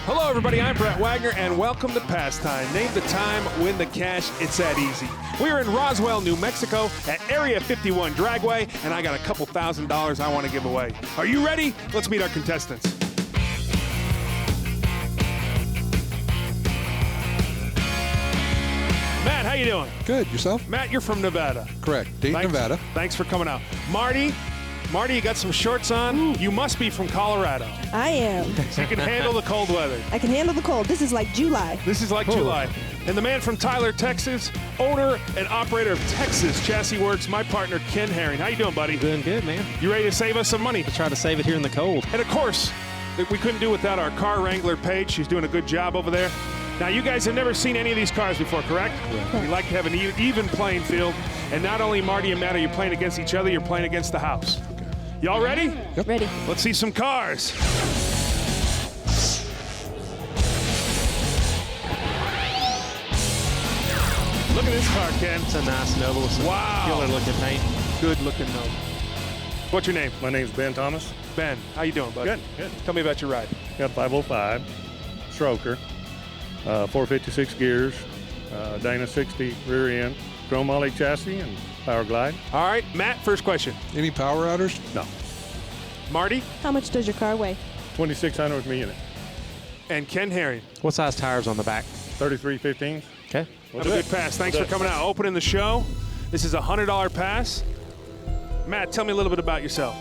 Hello, everybody. I'm Brett Wagner, and welcome to Pastime. Name the time, win the cash. It's that easy. We're in Roswell, New Mexico at Area 51 Dragway, and I got a couple $1,000s I want to give away. Are you ready? Let's meet our contestants. Matt, how you doing? Good. Yourself? Matt, you're from Nevada. Correct. Dayton, Nevada. Thanks for coming out. Marty, you got some shorts on. Ooh. You must be from Colorado. I am. So you can handle the cold weather. I can handle the cold. This is like July. This is like July. And the man from Tyler, Texas, owner and operator of Texas Chassis Works, my partner, Ken Herring. How you doing, buddy? Doing good, man. You ready to save us some money? Try to save it here in the cold. And of course, we couldn't do without our car wrangler, Paige. She's doing a good job over there. Now, you guys have never seen any of these cars before, correct? Yeah. We like to have an even playing field. And not only Marty and Matt are you playing against each other, you're playing against the house. Y'all ready? Yep. Ready. Let's see some cars. Look at this car, Ken. It's a nice Nova with some killer looking paint. Good looking Nova. What's your name? My name's Ben Thomas. Ben. How you doing, bud? Good, good. Tell me about your ride. Got a 505 stroker, 456 gears, Dana 60 rear end, chrome ollie chassis, and power glide. All right, Matt, first question. Any power outers? No, Marty How much does your car weigh? 2600 with me in it. and Ken Herring. What size tires on the back? 3315s. Okay. Have a good pass. Thanks for coming out. Opening the show. This is a $100 pass. Matt, tell me a little bit about yourself.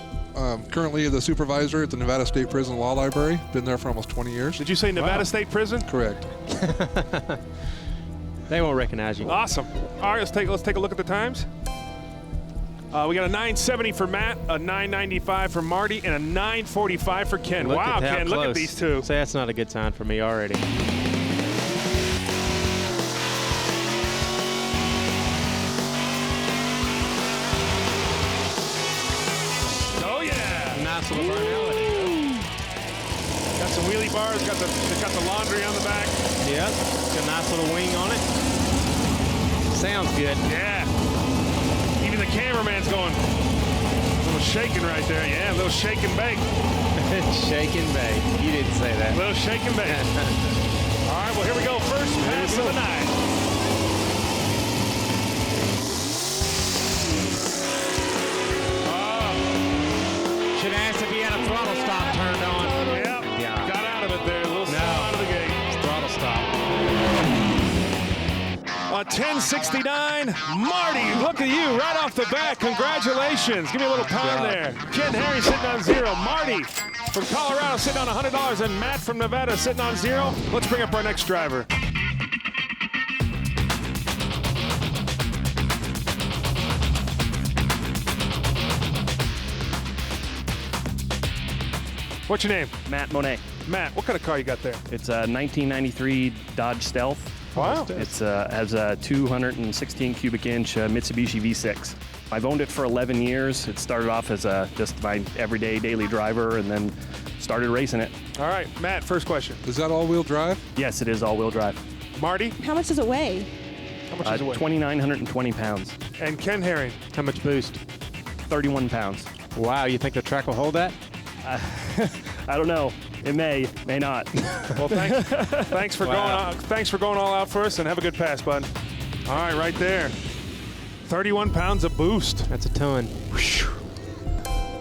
Currently the supervisor at the Nevada State Prison Law Library. Been there for almost 20 years. Did you say Nevada State Prison? Correct. They won't recognize you. Awesome. All right, let's take a look at the times. We got a 970 for Matt, a 995 for Marty, and a 945 for Ken. Look Wow, at how Ken, close. look at these two. Say that's not a good sign for me already. Oh yeah. Nice little burnout. Got some wheelie bars. Got the laundry on the back. Yep. Got a nice little wing on it. Sounds good. Yeah. Even the cameraman's going a little shaking right there. Yeah, a little shake and bake. Shake and bake. You didn't say that. A little shake and bake. All right, well, here we go. First pass of the night. Should ask if you had a throttle stop turned on. Yep. Yeah. Got out of it there. A little slow out of the gate. Throttle stop. A 1069. Marty, look at you right off the bat. Congratulations. Give me a little pound there. Ken Herring sitting on zero. Marty from Colorado sitting on $100. And Matt from Nevada sitting on zero. Let's bring up our next driver. What's your name? Matt Monet. Matt, what kind of car you got there? It's a 1993 Dodge Stealth. Wow. It's has a 216 cubic inch Mitsubishi V6. I've owned it for 11 years. It started off as just my everyday daily driver and then started racing it. All right, Matt, first question. Is that all-wheel drive? Yes, it is all-wheel drive. Marty, How much does it weigh? how much does it weigh? 2,920 pounds. And Ken Herring. How much boost? 31 pounds. Wow, you think the track will hold that? I don't know. It may not. Well, thanks for going all out for us, and have a good pass, bud. All right, right there. 31 pounds of boost. That's a ton.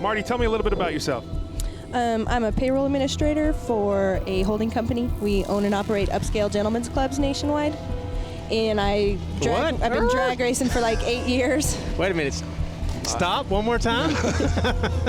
Marty, tell me a little bit about yourself. I'm a payroll administrator for a holding company. We own and operate upscale gentlemen's clubs nationwide. And I've been drag racing for like 8 years. Wait a minute. Stop one more time.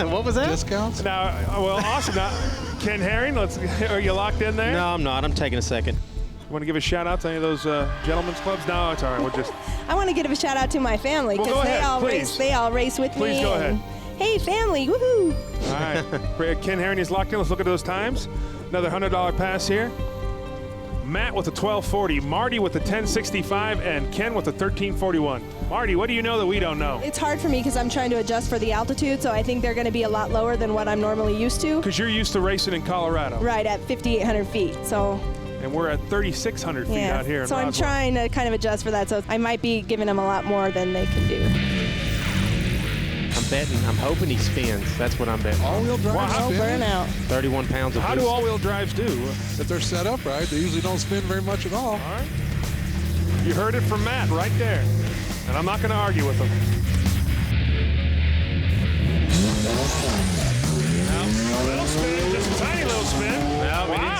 What was that? Discounts? Now, well, awesome. Now, Ken Herring, are you locked in there? No, I'm not. I'm taking a second. You want to give a shout out to any of those gentlemen's clubs? No, it's all right. We'll just. I want to give a shout out to my family Well, because go ahead, please. they all race with me. Please go ahead. Hey, family, woohoo! All right. Ken Herring is locked in. Let's look at those times. Another $100 pass here. Matt with a 1240, Marty with a 1065, and Ken with a 1341. Marty, what do you know that we don't know? It's hard for me because I'm trying to adjust for the altitude, so I think they're going to be a lot lower than what I'm normally used to. Because you're used to racing in Colorado. Right, at 5,800 feet. So And we're at 3,600 feet Yeah. out here in So I'm Roswell. trying to kind of adjust for that. So I might be giving him a lot more than they can do. I'm hoping he spins. That's what I'm betting. All-wheel drive Wow. spin. Burnout. 31 pounds of How do boost. all-wheel drives do? If they're set up right, they usually don't spin very much at all. All right. You heard it from Matt right there. And I'm not going to argue with him. A little spin, just a tiny little spin. No, we didn't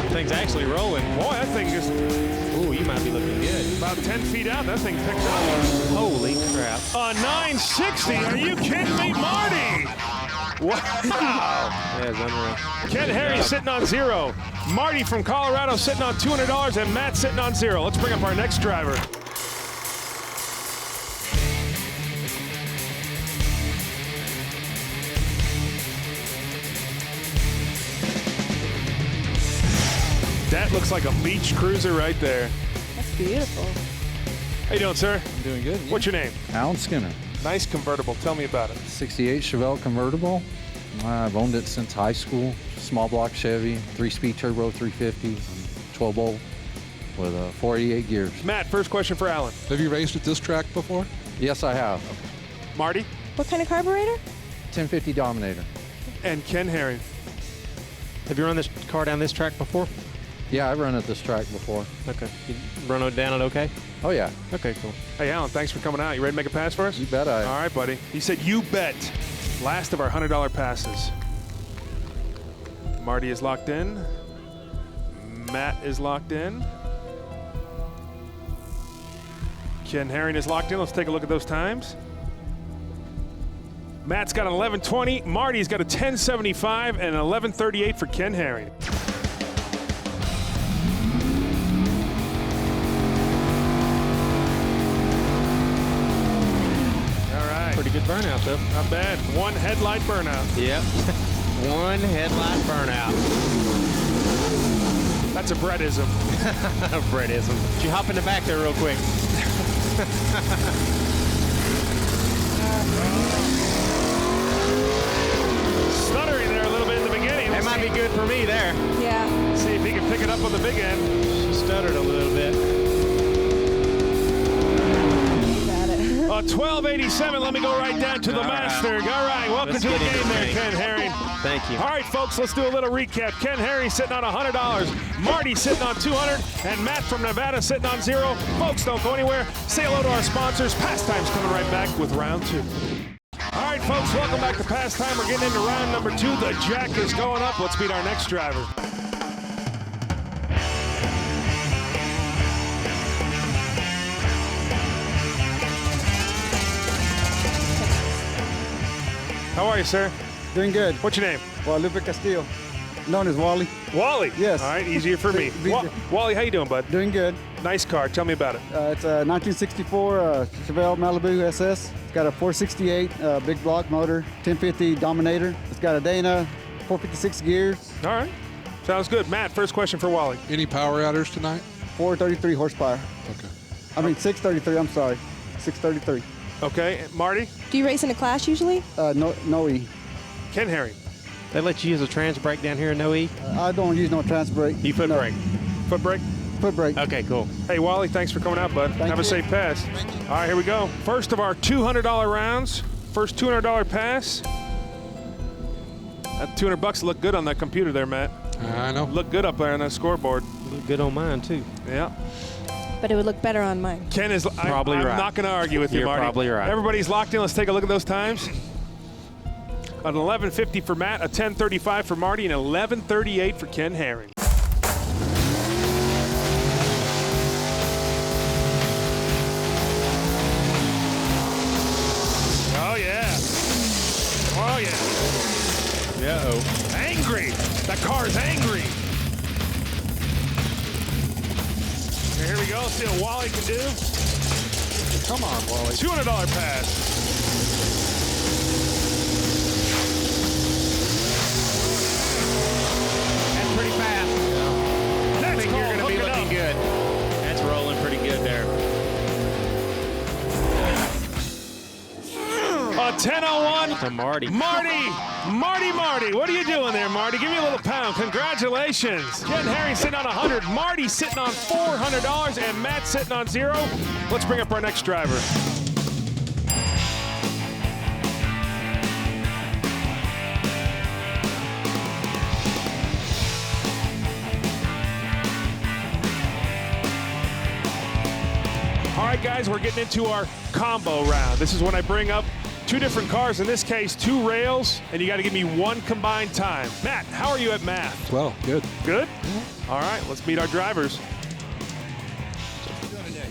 spin. Thing's actually rolling. Boy, that thing just Ooh, you might be looking good. about 10 feet out. That thing picked up. Holy crap. A 960. Are you kidding me, Marty? Wow. Yeah, it's unreal. Ken Harry sitting on 0. Marty from Colorado sitting on $200, and Matt sitting on 0. Let's bring up our next driver. That looks like a beach cruiser right there. That's beautiful. How you doing, sir? I'm doing good. What's your name? Alan Skinner, Nice convertible. Tell me about it. 68 Chevelle convertible. I've owned it since high school. Small block Chevy, 3-speed turbo 350, 12 bolt with 488 gears. Matt, first question for Alan. Have you raced at this track before? Yes, I have. Marty What kind of carburetor? 1050 Dominator. and Ken Harry. Have you run this car down this track before? Yeah, I've run at this track before. Okay. You run it down it okay? Oh yeah, Okay, cool. Hey, Alan, thanks for coming out. You ready to make a pass for us? you bet All right, buddy. He said, you bet. Last of our $100 passes. Marty is locked in. Matt is locked in. Ken Herring is locked in. Let's take a look at those times. Matt's got an 11:20. Marty's got a 10:75 and an 11:38 for Ken Herring. All right. Pretty good burnout, though. Not bad. One headlight burnout. Yep. One headlight burnout. That's a Brettism. Brettism. Did you hop in the back there real quick? Stuttering there a little bit in the beginning. That might be good for me there. Yeah. See if he can pick it up on the big end. She stuttered a little bit. Got it. 1287. Let me go right down to the master. All right, welcome Let's to the get into game there, the Ken Herring. Thank you. All right, folks, let's do a little recap. Ken Herring sitting on $100. Marty sitting on $200. And Matt from Nevada sitting on 0. Folks, don't go anywhere. Say hello to our sponsors. Pastime's coming right back with round 2. All right, folks, welcome back to Pastime. We're getting into round number 2. The jack is going up. Let's meet our next driver. How are you, sir? Doing good. What's your name? Guadalupe Castillo, known as Wally. Wally. Yes. All right, easier for me. Be- Wally, how you doing, bud? Doing good. Nice car. Tell me about it. It's a 1964 Chevelle Malibu SS. It's got a 468 big block motor, 1050 Dominator. It's got a Dana, 456 gears, All right. Sounds good. Matt, first question for Wally. Any power adders tonight? 433 horsepower. Okay. I mean 633. I'm sorry, 633. Okay. Marty? Do you race in a class usually? No E. Ken Herring. They let you use a trans brake down here in no E? I don't use no trans brake. You foot No. brake? Foot brake. Foot brake. Okay, cool. Hey, Wally, thanks for coming out, bud. Thank Have a you. safe pass. All right, here we go. First of our $200 rounds. First $200 pass. That $200 looked good on that computer there, Matt. I know. Looked good up there on that scoreboard. Look good on mine, too. Yeah. But it would look better on mine. Ken is Probably I'm right. not going to argue with you, You're Marty. probably right. Everybody's locked in. Let's take a look at those times. An 11:50 for Matt, a 10:35 for Marty, and 11:38 for Ken Herring. Oh yeah. Oh yeah. Uh-oh. Angry. That car's angry. Here we go. See what Wally can do. Come on, Wally. $200 pass. That's pretty fast. I That's think you're called going to be hooking looking up. good. That's rolling pretty good there. A a 10:01. To Marty. Marty, what are you doing there, Marty? Give me a little pound. Congratulations. Ken Herring sitting on 100, Marty sitting on $400, and Matt sitting on 0. Let's bring up our next driver. All right, guys, we're getting into our combo round. This is when I bring up 2 different cars, in this case, 2 rails, and you got to give me 1 combined time. Matt, how are you at math? Well, good. Good? All right, let's meet our drivers.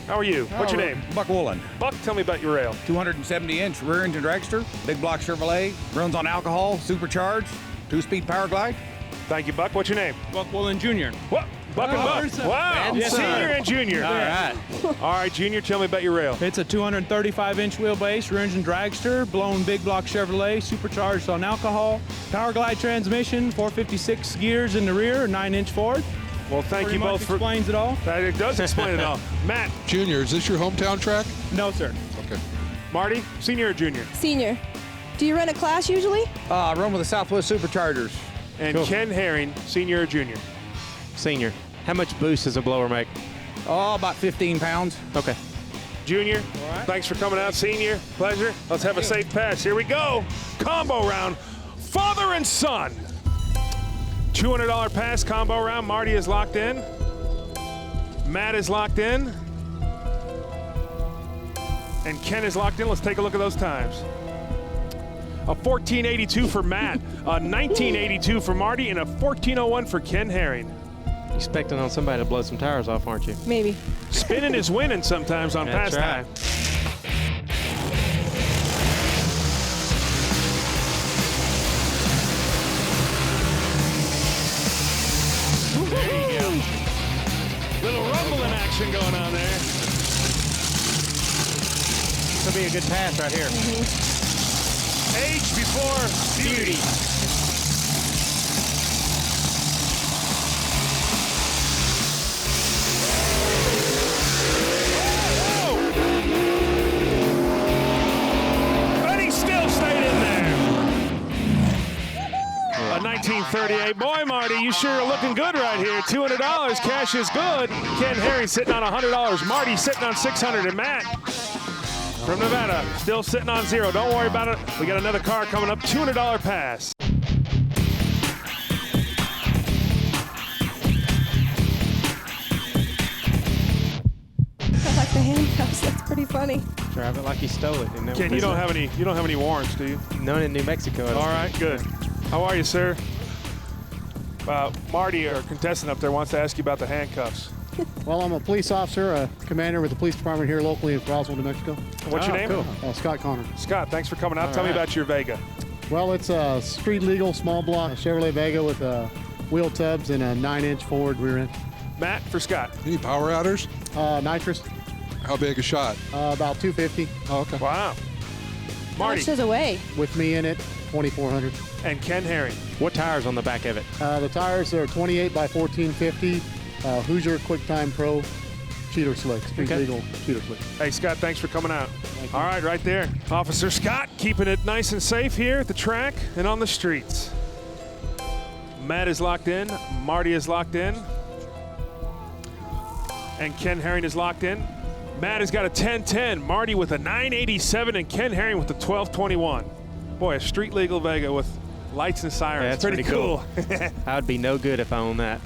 How are you? What's your name? Buck Woolen. Buck, tell me about your rail. 270-inch rear engine dragster, big block Chevrolet, runs on alcohol, supercharged, 2-speed power glide. Thank you, Buck. What's your name? Buck Woolen Jr. What? Buck and Buck. Wow. Yes, Senior sir. and junior. All right. All right, Junior, tell me about your rail. It's a 235-inch wheelbase, rear engine dragster, blown big block Chevrolet, supercharged on alcohol, power glide transmission, 456 gears in the rear, 9-inch forward. Well, thank Pretty you both much for... explains it all. It does explain it all. Matt. Junior, is this your hometown track? No, sir. Okay. Marty, senior or junior? Senior. Do you run a class usually? I run with the Southwest Superchargers. And Ken Herring, senior or junior? Senior. How much boost does a blower make? Oh, about 15 pounds. Okay. Junior, thanks for coming out. Senior, pleasure. Let's have a safe pass. Here we go. Combo round, father and son. $200 pass combo round. Marty is locked in. Matt is locked in. And Ken is locked in. Let's take a look at those times. A 1482 for Matt, a 1982 for Marty, and a 1401 for Ken Herring. Expecting on somebody to blow some tires off, aren't you? Maybe. Spinning is winning sometimes on That's pastime. There you go. Little rumbling action going on there. This will be a good pass right here. Age before beauty. A 1938. Boy, Marty, you sure are looking good right here. $200. Cash is good. Ken Herring sitting on $100. Marty sitting on $600. And Matt from Nevada still sitting on 0. Don't worry about it. We got another car coming up. $200 pass. I like the handcuffs. That's pretty funny. Drive it like he stole it. Ken, you don't have any warrants, do you? None in New Mexico. All right, good. How are you, sir? Marty, our contestant up there, wants to ask you about the handcuffs. Well, I'm a police officer, a commander with the police department here locally in Roswell, New Mexico. What's your name? Cool. Scott Connor. Scott, thanks for coming out. Tell me about your Vega. Well, it's a street legal small block Chevrolet Vega with wheel tubs and a 9-inch forward rear end. Matt for Scott. Any power outers? Nitrous, How big a shot? about 250. Oh, okay. Wow. How Marty much does it weigh? With me in it, 2,400. and Ken Herring. What tires on the back of it? The tires are 28 by 1450 Hoosier QuickTime Pro Cheater Slick, street legal Cheater Slick. Hey, Scott, thanks for coming out. All right, right there. Officer Scott keeping it nice and safe here at the track and on the streets. Matt is locked in. Marty is locked in. And Ken Herring is locked in. Matt has got a 1010. Marty with a 987 and Ken Herring with a 1221. Boy, a street legal Vega with lights and sirens. Yeah, that's pretty cool. I would be no good if I owned that.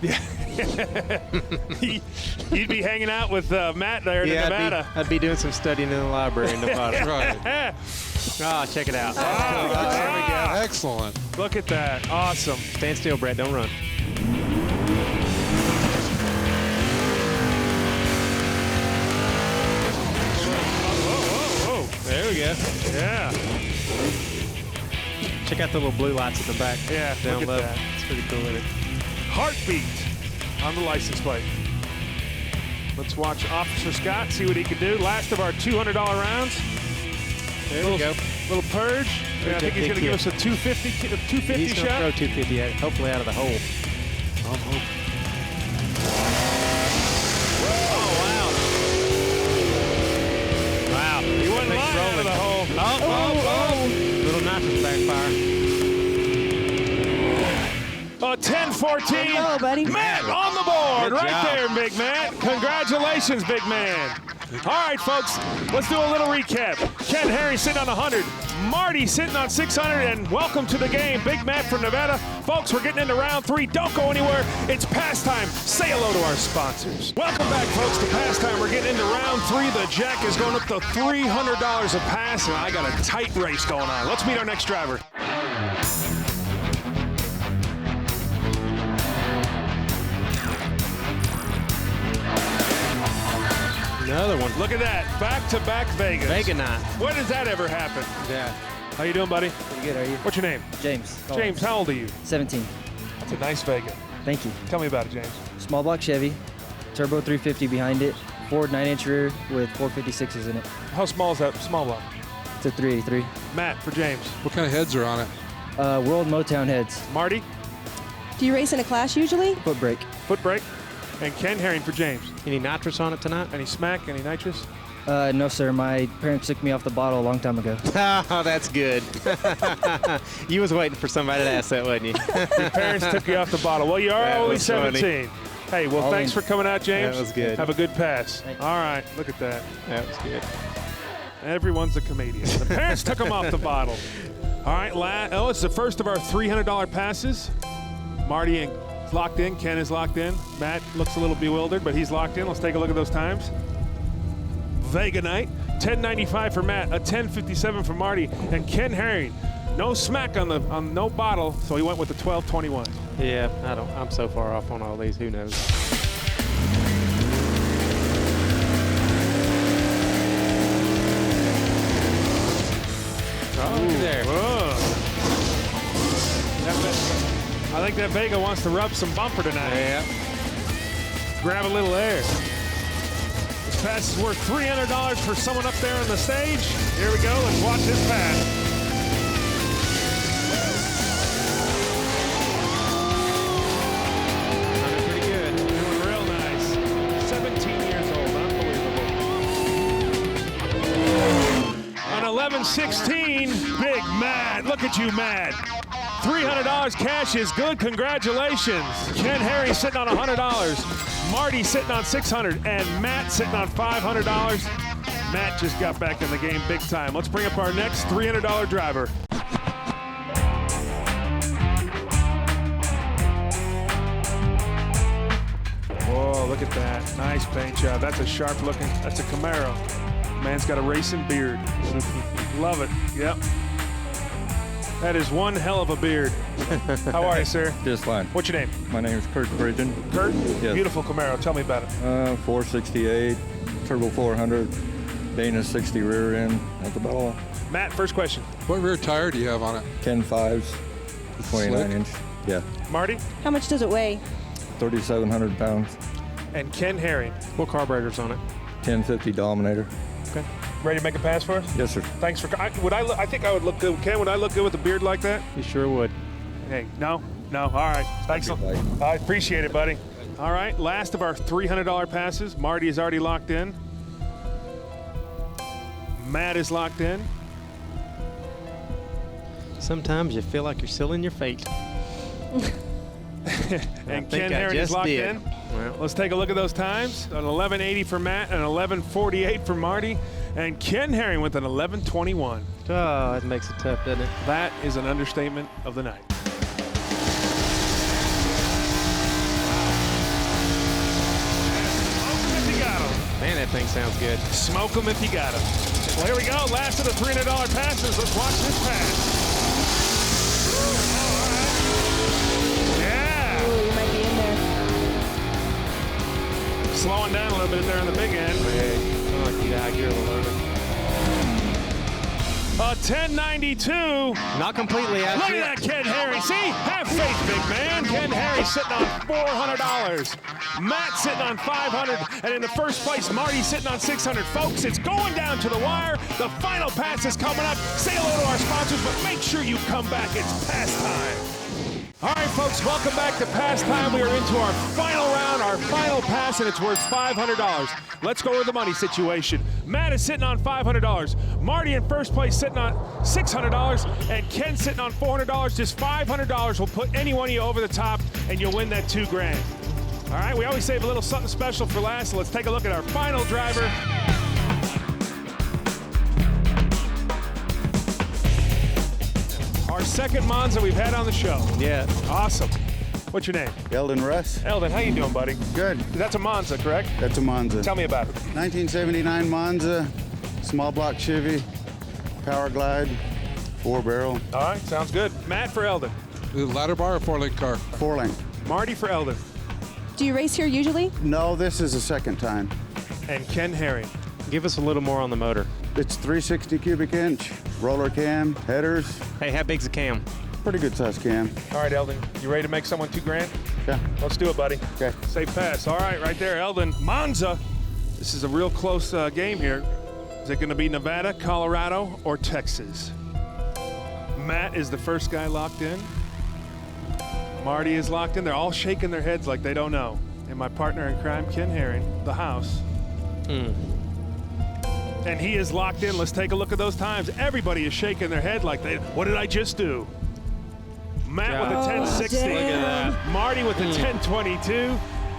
You'd be hanging out with Matt there in Nevada. I'd be doing some studying in the library in Nevada. Right. Oh, check it out. There we go. Excellent. Look at that. Awesome. Stand still, Brett. Don't run. Whoa. There we go. Yeah. Check out the little blue lights at the back. Yeah, down look low. at that. It's pretty cool, isn't it? Heartbeat on the license plate. Let's watch Officer Scott, see what he can do. Last of our $200 rounds. There we go. Little purge. Yeah, I think he's going to give us a 250 He's going to shot. throw 250 at it, hopefully out of the hole. Wow. He wasn't lying out of the hole. Oh. A 10-14. Hello, buddy. Matt on the board. Good Right job. there, big man. Congratulations, big man. All right, folks, let's do a little recap. Ken Harry sitting on 100. Marty sitting on 600, and welcome to the game, Big Matt from Nevada. Folks, we're getting into round 3. Don't go anywhere. It's pastime. Say hello to our sponsors. Welcome back, folks, to pastime. We're getting into round 3. The jack is going up to $300 a pass, and I got a tight race going on. Let's meet our next driver. Another one. Look at that. Back-to-back Vegas. Vega night. When does that ever happen? Yeah. How you doing, buddy? Pretty good, are you? What's your name? James. James, how old are you? 17. That's a nice Vega. Thank you. Tell me about it, James. Small block Chevy, turbo 350 behind it, Ford 9-inch rear with 456s in it. How small is that small block? It's a 383. Matt, for James. What kind of heads are on it? World Motown heads. Marty, Do you race in a class usually? Foot brake. foot brake. And Ken Herring for James. Any nitrous on it tonight? Any smack, any nitrous? No, sir. My parents took me off the bottle a long time ago. Oh, that's good. You was waiting for somebody to ask that, wasn't you? Your parents took you off the bottle. Well, you are That only was funny. 17. Hey, well, All thanks in. for coming out, James. That was good. Have a good pass. Thank you. All right, look at that. That was good. Everyone's a comedian. The parents took them off the bottle. All right, it's the first of our $300 passes. Marty is locked in. Ken is locked in. Matt looks a little bewildered, but he's locked in. Let's take a look at those times. Vega night, 10.95 for Matt, a 10.57 for Marty, and Ken Herring. No smack on no bottle, so he went with the 12.21. Yeah, I'm so far off on all these. Who knows? Oh, look there. I think that Vega wants to rub some bumper tonight. Yeah. Grab a little air. This pass is worth $300 for someone up there on the stage. Here we go. Let's watch this pass. Running pretty good. Doing real nice. 17 years old. Unbelievable. On 11-16, Big Matt. Look at you, Matt. $300 cash is good. Congratulations. Ken Harry sitting on $100. Marty sitting on $600. And Matt sitting on $500. Matt just got back in the game big time. Let's bring up our next $300 driver. Whoa, look at that. Nice paint job. That's a sharp looking, that's a Camaro. Man's got a racing beard. Love it. Yep. That is one hell of a beard. How are you, sir? Just fine. What's your name? My name is Kurt Bridgen. Kurt? Yes. Beautiful Camaro. Tell me about it. 468, turbo 400, Dana 60 rear end. That's about all. Matt, first question. What rear tire do you have on it? Ken 5s, 29 inch. Yeah, Marty? How much does it weigh? 3,700 pounds. And Ken Herring. What carburetor's on it? 1050 Dominator. Okay. Ready to make a pass for us? Yes, sir. Thanks for. I think I would look good. Ken, would I look good with a beard like that? You sure would. Hey, no. All right. Thanks. I appreciate it, buddy. All right. Last of our $300 passes. Marty is already locked in. Matt is locked in. Sometimes you feel like you're sealing your fate. And Ken Herring is locked in. Well, Let's take a look at those times. An 11.80 for Matt, an 11.48 for Marty, and Ken Herring with an 11.21. oh, that makes it tough, doesn't it? That is an understatement of the night. Smoke 'em if you got 'em. Man, that thing sounds good. Smoke 'em if you got 'em. Well, here we go. Last of the $300 passes. Let's watch this pass. All right. Yeah. Ooh, you might be in there. Slowing down a little bit there on the big end. Oh, yeah, gear a little over. A 10.92. Not completely out. Look at that, Ken Harry. See? Have faith, big man. Ken Harry sitting on $400. Matt sitting on $500. And in the first place, Marty sitting on $600. Folks, it's going down to the wire. The final pass is coming up. Say hello to our sponsors, but make sure you come back. It's pastime. All right, folks, welcome back to Pastime. We are into our final round, our final pass, and it's worth $500. Let's go over the money situation. Matt is sitting on $500. Marty in first place sitting on $600, and Ken sitting on $400. Just $500 will put any one of you over the top, and you'll win that $2,000. All right, we always save a little something special for last, so let's take a look at our final driver. Our second Monza we've had on the show. Yeah. Awesome. What's your name? Eldon Russ. Eldon, how you doing, buddy? Good. That's a Monza, correct? That's a Monza. Tell me about it. 1979 Monza, small block Chevy, Power Glide, 4-barrel. All right, sounds good. Matt for Eldon. Ladder bar or 4-link car? 4-link. Marty for Eldon. Do you race here usually? No, this is the second time. And Ken Herring. Give us a little more on the motor. It's 360 cubic inch, roller cam, headers. Hey, how big's the cam? Pretty good size cam. All right, Eldon, you ready to make someone $2,000? Yeah. Let's do it, buddy. Okay. Safe pass. All right, right there, Eldon. Monza. This is a real close game here. Is it going to be Nevada, Colorado, or Texas? Matt is the first guy locked in. Marty is locked in. They're all shaking their heads like they don't know. And my partner in crime, Ken Herring, the house. And he is locked in. Let's take a look at those times. Everybody is shaking their head like what did I just do? Matt with a 1060. Look at that. Marty with a 1022.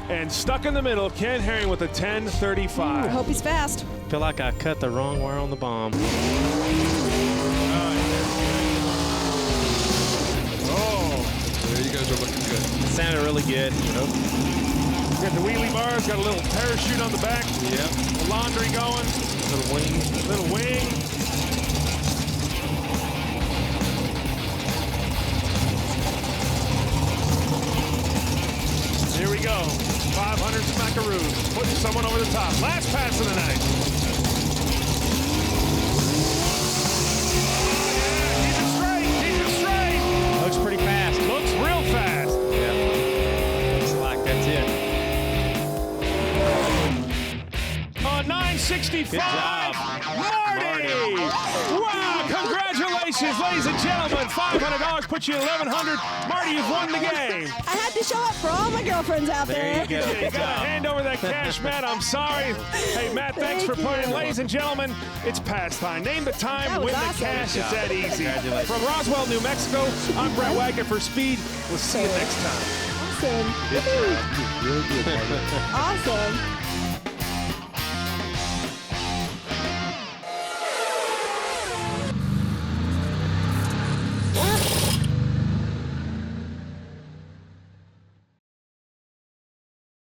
And stuck in the middle, Ken Herring with a 1035. I hope he's fast. Feel like I cut the wrong wire on the bomb. Yeah, you guys are looking good. Sounded really good. Got the wheelie bars, got a little parachute on the back. Yep. The laundry going. Little wing. Little wing. Here we go. 500 smackaroos. Putting someone over the top. Last pass of the night. Keep it straight. Keep it straight. Looks pretty fast. Looks real fast. Yeah. Looks like that's it. 965. Good job. Marty! Wow, congratulations, ladies and gentlemen. $500 puts you at $1,100. Marty, you've won the game. I had to show up for all my girlfriends out there. There you go. You gotta hand over that cash, Matt. I'm sorry. Hey, Matt, thanks for playing. Ladies and gentlemen, it's Pastime. Name the time, That was win the awesome. cash. It's that easy. Congratulations. From Roswell, New Mexico, I'm Brett Wagner for Speed. We'll see you next time. Awesome. Really good, Marty. Awesome.